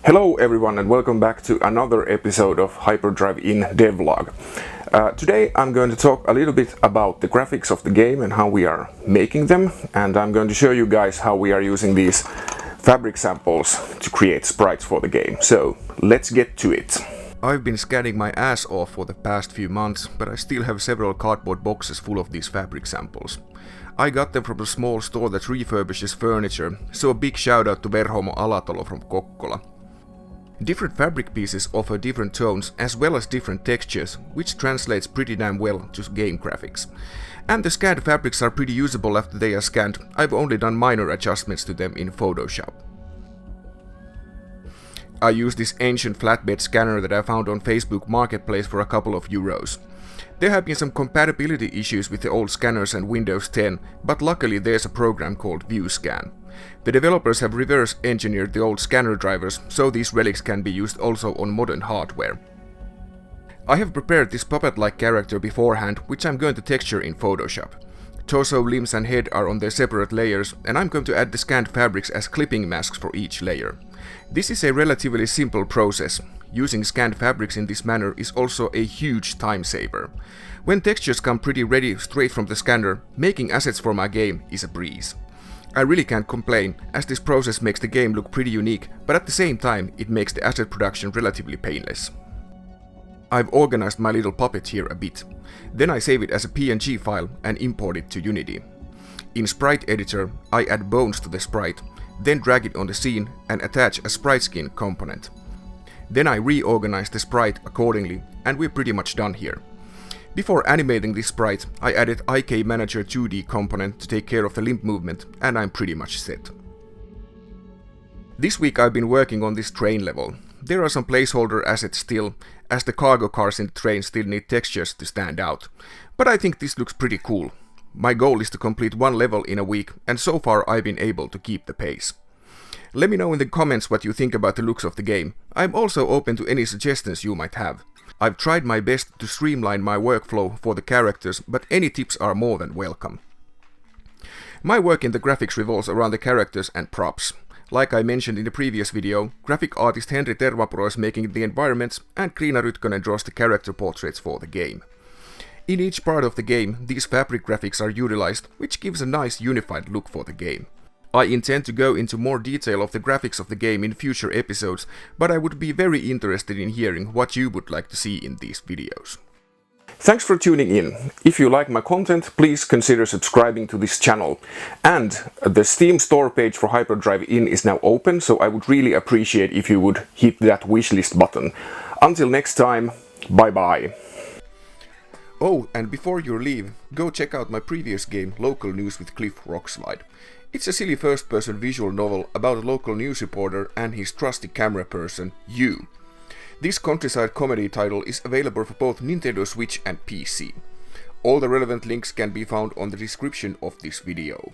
Hello everyone and welcome back to another episode of Hyperdrive Inn Devlog. Today I'm going to talk a little bit about the graphics of the game and how we are making them, and I'm going to show you guys how we are using these fabric samples to create sprites for the game. So let's get to it. I've been scanning my ass off for the past few months, but I still have several cardboard boxes full of these fabric samples. I got them from a small store that refurbishes furniture, so a big shout out to Verhomo Alatalo from Kokkola. Different fabric pieces offer different tones as well as different textures, which translates pretty damn well to game graphics. And the scanned fabrics are pretty usable after they are scanned. I've only done minor adjustments to them in Photoshop. I used this ancient flatbed scanner that I found on Facebook Marketplace for a couple of euros. There have been some compatibility issues with the old scanners and Windows 10, but luckily there's a program called ViewScan. The developers have reverse engineered the old scanner drivers, so these relics can be used also on modern hardware. I have prepared this puppet-like character beforehand, which I'm going to texture in Photoshop. Torso, limbs and head are on their separate layers, and I'm going to add the scanned fabrics as clipping masks for each layer. This is a relatively simple process. Using scanned fabrics in this manner is also a huge time saver. When textures come pretty ready straight from the scanner, making assets for my game is a breeze. I really can't complain, as this process makes the game look pretty unique, but at the same time it makes the asset production relatively painless. I've organized my little puppet here a bit. Then I save it as a PNG file and import it to Unity. In Sprite Editor, I add bones to the sprite, then drag it on the scene and attach a sprite skin component. Then I reorganize the sprite accordingly, and we're pretty much done here. Before animating this sprite, I added IK Manager 2D component to take care of the limb movement, and I'm pretty much set. This week I've been working on this train level. There are some placeholder assets still, as the cargo cars in the train still need textures to stand out. But I think this looks pretty cool. My goal is to complete one level in a week, and so far I've been able to keep the pace. Let me know in the comments what you think about the looks of the game. I'm also open to any suggestions you might have. I've tried my best to streamline my workflow for the characters, but any tips are more than welcome. My work in the graphics revolves around the characters and props. Like I mentioned in the previous video, graphic artist Henri Tervapuro is making the environments, and Kriina Rytkönen draws the character portraits for the game. In each part of the game, these fabric graphics are utilized, which gives a nice unified look for the game. I intend to go into more detail of the graphics of the game in future episodes, but I would be very interested in hearing what you would like to see in these videos. Thanks for tuning in. If you like my content, please consider subscribing to this channel. And the Steam store page for Hyperdrive Inn is now open, so I would really appreciate if you would hit that wishlist button. Until next time, bye bye. Oh, and before you leave, go check out my previous game, Local News with Cliff Rockslide. It's a silly first-person visual novel about a local news reporter and his trusty camera person, you. This countryside comedy title is available for both Nintendo Switch and PC. All the relevant links can be found on the description of this video.